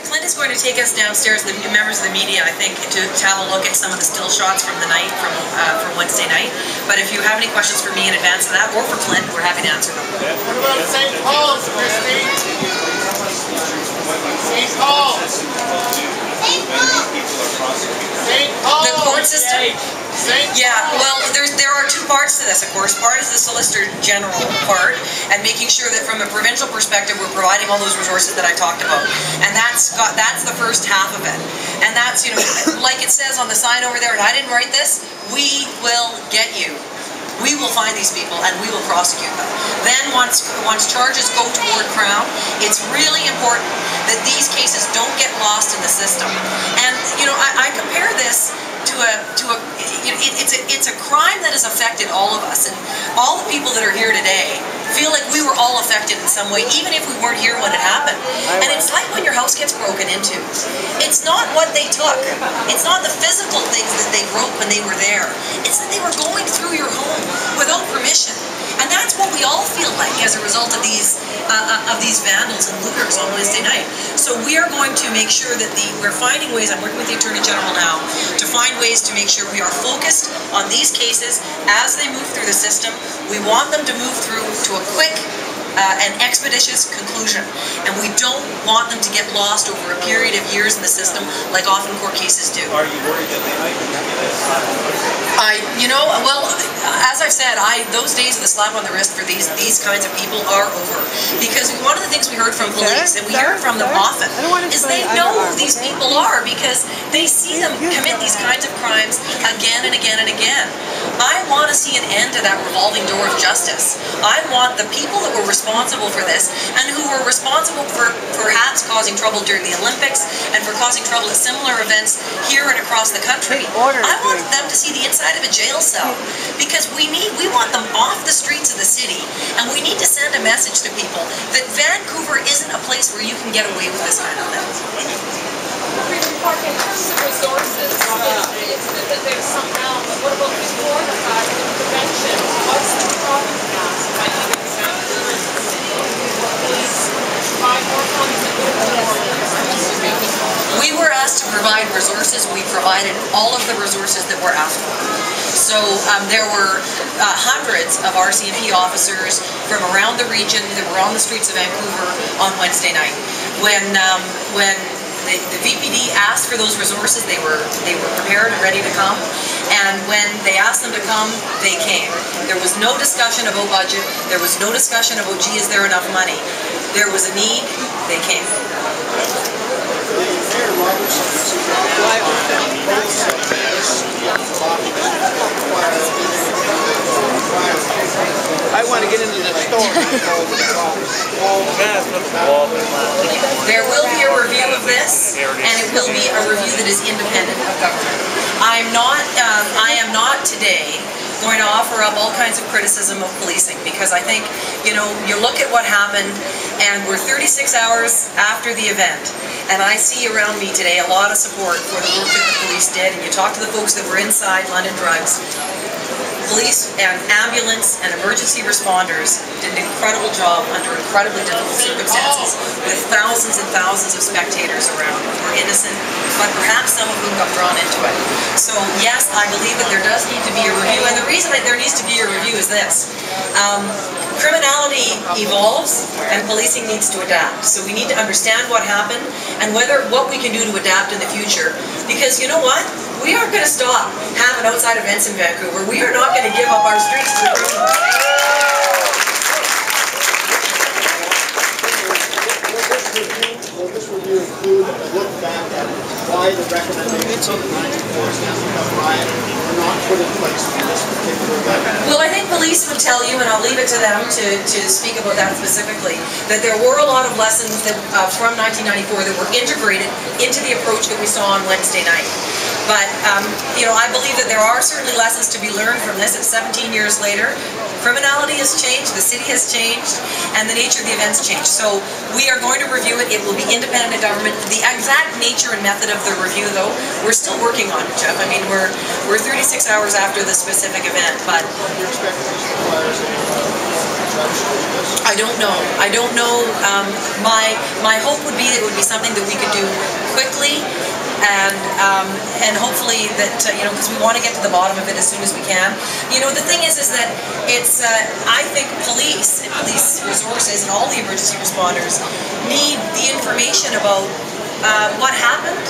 Clint is going to take us downstairs, the members of the media, I think, to have a look at some of the still shots from the night, from Wednesday night. But if you have any questions for me in advance of that, or for Clint, we're happy to answer them. What about St. Paul's, Christy? St. Paul's. St. Paul's. The court system? Yeah, well, there are two parts to this, of course. Part is the Solicitor General part, and making sure that from a provincial perspective we're providing all those resources that I talked about. And that's the first half of it. And that's, you know, like it says on the sign over there, and I didn't write this, we will get you. We will find these people and we will prosecute them. Then once charges go toward Crown, it's really important that these cases don't get lost in the system. And, you know, I compare this it's a crime that has affected all of us, and all the people that are here today feel like we were all affected in some way, even if we weren't here when it happened. And it's like when your house gets broken into. It's not what they took. It's not the physical things that they broke when they were there. It's that they were going through your home without permission. And that's what we all feel like as a result of these vandals and looters on Wednesday night. So we are going to make sure that we're finding ways, I'm working with the Attorney General now, to find ways to make sure we are focused on these cases as they move through the system. We want them to move through to a quick and expeditious conclusion. And we don't want them to get lost over a period of years in the system like often court cases do. Are you worried that they might get you know, well, as I've said, those days of the slap on the wrist for these kinds of people are over. Because one of the things we heard from police, and we hear from them often, is they know who these people are because they see them commit these kinds of crimes again and again and again. I want to see an end to that revolving door of justice. I want the people that were responsible for this and who were responsible for perhaps causing trouble during the Olympics and for causing trouble at similar events here and across the country. I want them to see the inside of a jail cell because we want them off the streets of the city, and we need to send a message to people that Vancouver isn't a place where you can get away with this kind of thing. In terms of resources, there's some now, but what about before the fact of prevention? What's the problem now? By giving Vancouver as a city, police provide more funds than we were asked to provide resources. We provided all of the resources that were asked for. So there were hundreds of RCMP officers from around the region that were on the streets of Vancouver on Wednesday night. When the VPD asked for those resources, they were prepared and ready to come. And when they asked them to come, they came. There was no discussion about budget. There was no discussion about, gee, is there enough money? There was a need. They came. I want to get into the store. There will be a review of this, and it will be a review that is independent of government. I am not today going to offer up all kinds of criticism of policing, because I think, you know, you look at what happened, and we're 36 hours after the event, and I see around me today a lot of support for the work that the police did, and you talk to the folks that were inside London Drugs. Police and ambulance and emergency responders did an incredible job under incredibly difficult circumstances with thousands and thousands of spectators around who were innocent, but perhaps some of whom got drawn into it. So yes, I believe that there does need to be a review, and the reason that there needs to be a review is this. Criminality evolves and policing needs to adapt. So we need to understand what happened and what we can do to adapt in the future. Because you know what? We aren't going to stop having outside events in Vancouver. We are not going to give up our streets to the criminals. Will this review include a look back at why the recommendations of the 94 Riot were not put in place for this particular event? Well, I think police would tell you, and I'll leave it to them to speak about that specifically, that there were a lot of lessons that, from 1994 that were integrated into the approach that we saw on Wednesday night. But, you know, I believe that there are certainly lessons to be learned from this. It's 17 years later. Criminality has changed, the city has changed, and the nature of the events changed. So we are going to review it. It will be independent of government. The exact nature and method of the review, though, we're still working on it, Jeff. I mean, we're 36 hours after the specific event, but I don't know. I don't know. My hope would be it would be something that we could do quickly, and hopefully that because we want to get to the bottom of it as soon as we can. The thing is that it's I think police and police resources and all the emergency responders need the information about what happened.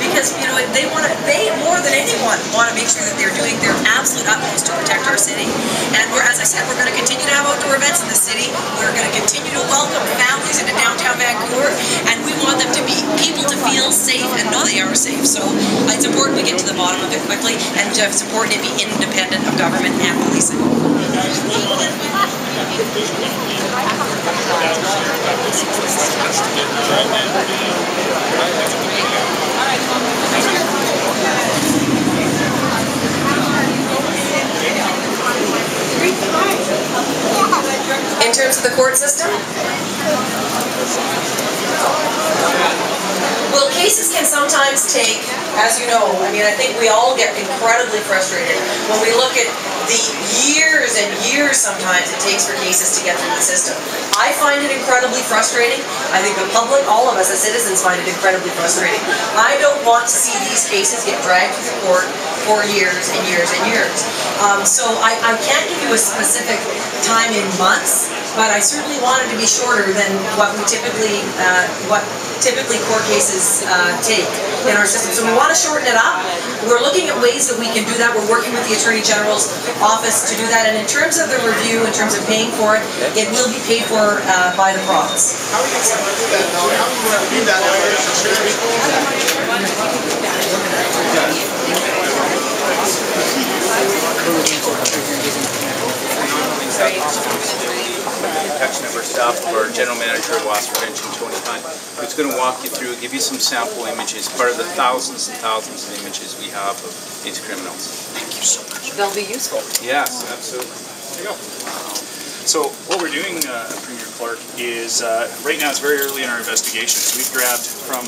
Because they more than anyone want to make sure that they're doing their absolute utmost to protect our city. And as I said, we're going to continue to have outdoor events in the city. We're going to continue to welcome families into downtown Vancouver, and we want them to be people to feel safe and know they are safe. So it's important we get to the bottom of it quickly, and it's important to be independent of government and policing. In terms of the court system? Well, cases can sometimes take, as you know, I think we all get incredibly frustrated when we look at the years and years sometimes it takes for cases to get through the system. I find it incredibly frustrating. I think the public, all of us as citizens, find it incredibly frustrating. I don't want to see these cases get dragged through the court for years and years and years. So I can't give you a specific time in months, but I certainly want it to be shorter than what typically court cases take in our system. So we want to shorten it up. We're looking at ways that we can do that. We're working with the Attorney General's office to do that. And in terms of the review, in terms of paying for it, it will be paid for by the province. How are you going to do that now? How are you going to do that Protection of our staff, our General Manager of Loss Prevention, Tony Hunt, who's going to walk you through, give you some sample images, part of the thousands and thousands of images we have of these criminals. Thank you so much. They'll be useful. Yes, absolutely. There you go. So what we're doing, Premier Clark, is right now it's very early in our investigations. We've grabbed from,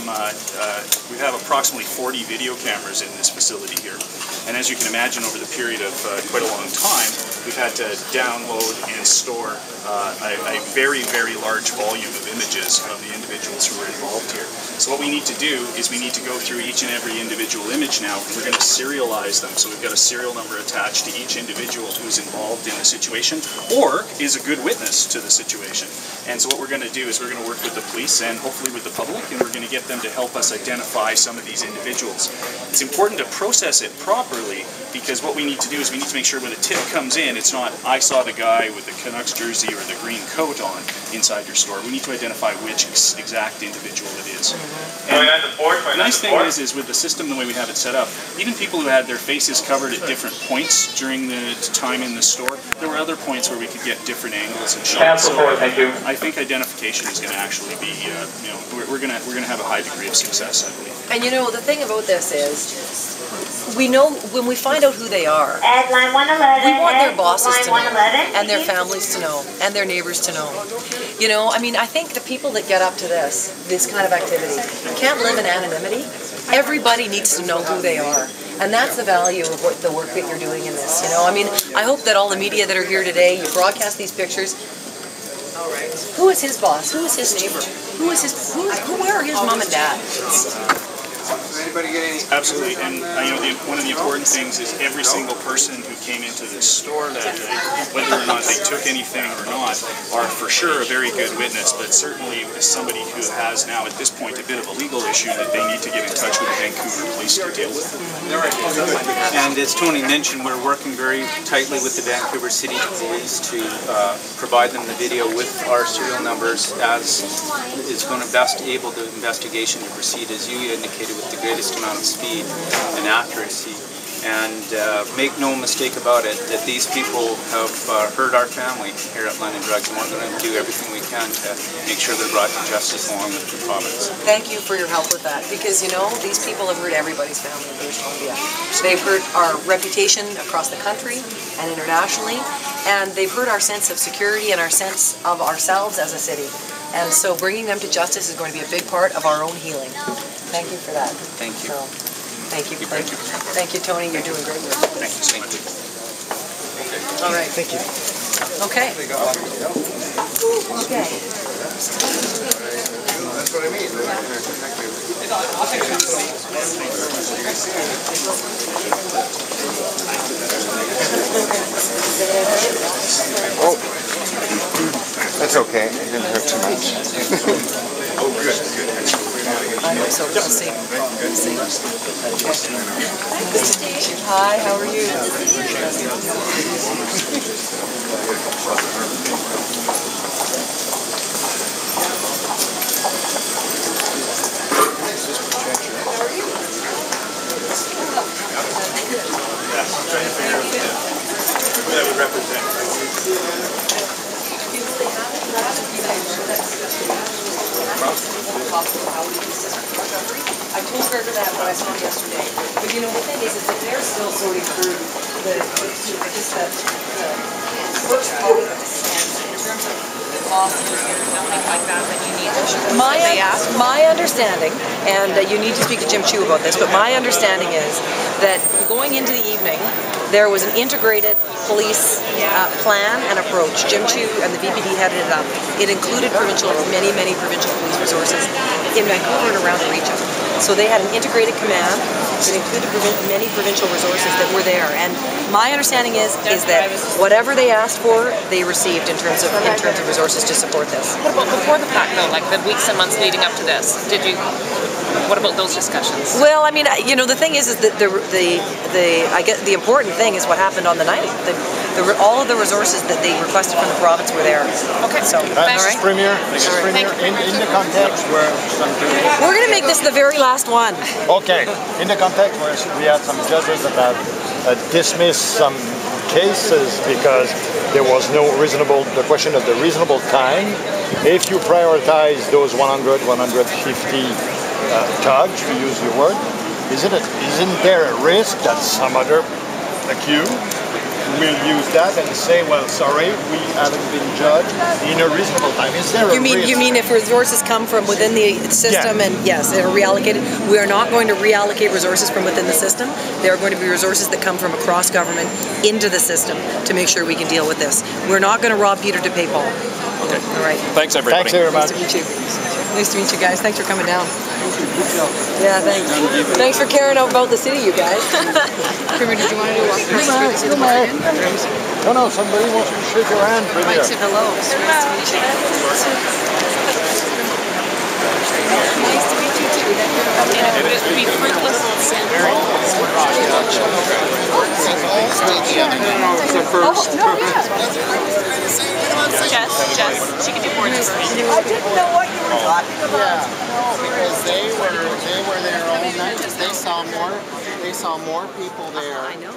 we have approximately 40 video cameras in this facility here. And as you can imagine, over the period of quite a long time, we've had to download and store a very, very large volume of images of the individuals who were involved here. So what we need to do is we need to go through each and every individual image now. We're going to serialize them. So we've got a serial number attached to each individual who's involved in the situation or is a good witness to the situation. And so what we're going to do is we're going to work with the police and hopefully with the public, and we're going to get them to help us identify some of these individuals. It's important to process it properly, because what we need to do is we need to make sure when a tip comes in, it's not, I saw the guy with the Canucks jersey or the green coat on inside your store. We need to identify which exact individual it is. And the nice thing is with the system, the way we have it set up, even people who had their faces covered at different points during the time in the store, there were other points where we could get different angles and shots. So I think identification is going to actually be, we're going to have a high degree of success, I believe. And the thing about this is, we know when we find out who they are, line 111, we want their bosses to know, 111. and their families to know, and their neighbors to know. I think the people that get up to this kind of activity, can't live in anonymity. Everybody needs to know who they are. And that's the value of the work that you're doing in this. I hope that all the media that are here today, you broadcast these pictures. Who is his boss? Who is his neighbor? Where are his mom and dad? Absolutely, and one of the important things is every single person who came into this store that day, whether or not they took anything or not, are for sure a very good witness, but certainly is somebody who has now at this point a bit of a legal issue that they need to get in touch with the Vancouver police to deal with. And as Tony mentioned, we're working very tightly with the Vancouver City Police to provide them the video with our serial numbers as is going to best able the investigation to proceed, as you indicated, with the greatest amount of speed and accuracy. And make no mistake about it, that these people have hurt our family here at London Drugs, and we're going to do everything we can to make sure they're brought to justice along with the province. Thank you for your help with that, because these people have hurt everybody's family in British Columbia. They've hurt our reputation across the country and internationally, and they've hurt our sense of security and our sense of ourselves as a city. And so bringing them to justice is going to be a big part of our own healing. Thank you for that. Thank you. Thank you. Thank you, Tony. You're doing great work. Thank you so much. All right. Thank you. Okay. Okay. That's what I mean. Oh, that's okay. It didn't hurt too much. Oh, good, good. So we'll see. Hi, how are you? Trying to figure out who that would represent. I told Trevor that when I saw him yesterday. But you know, the thing is that they're still sorting through the first part of this. And in terms of the cost of something like that you need to my understanding, and you need to speak to Jim Chu about this, but my understanding is that going into the evening, there was an integrated police plan and approach. Jim Chu and the VPD headed it up. It included many provincial police resources in Vancouver and around the region. So they had an integrated command. It included many provincial resources that were there. And my understanding is that whatever they asked for, they received in terms of resources to support this. What about before the fact, though, like the weeks and months leading up to this? What about those discussions? Well, I mean, you know, the thing is that I guess the important thing is what happened on the night. All of the resources that they requested from the province were there. Okay, so Mrs. Premier, in the context where we're going to make this the very last one. Okay, in the context where we had some judges that have dismissed some cases because there was no the question of the reasonable time. If you prioritize those 100, 150 thugs, to use your word, isn't there a risk that some other accused will use that and say, well, sorry, we haven't been judged in a reasonable time? Is there a risk? You mean if resources come from within the system and yes, they're reallocated? We are not going to reallocate resources from within the system. There are going to be resources that come from across government into the system to make sure we can deal with this. We're not going to rob Peter to pay Paul. Okay. All right. Thanks, everybody. Thanks very much. Nice to meet you. Nice to meet you guys. Thanks for coming down. Yeah, thanks. Thanks for caring about the city, you guys. Premier, did you want to do a walk through? No, somebody wants to shake your hand. Mike said hello. Nice to meet you. Nice to meet you too. It would be fruitless Jess, she can do more than first. I didn't know what you were talking about. No, because they were there all night. They saw more people there. I know.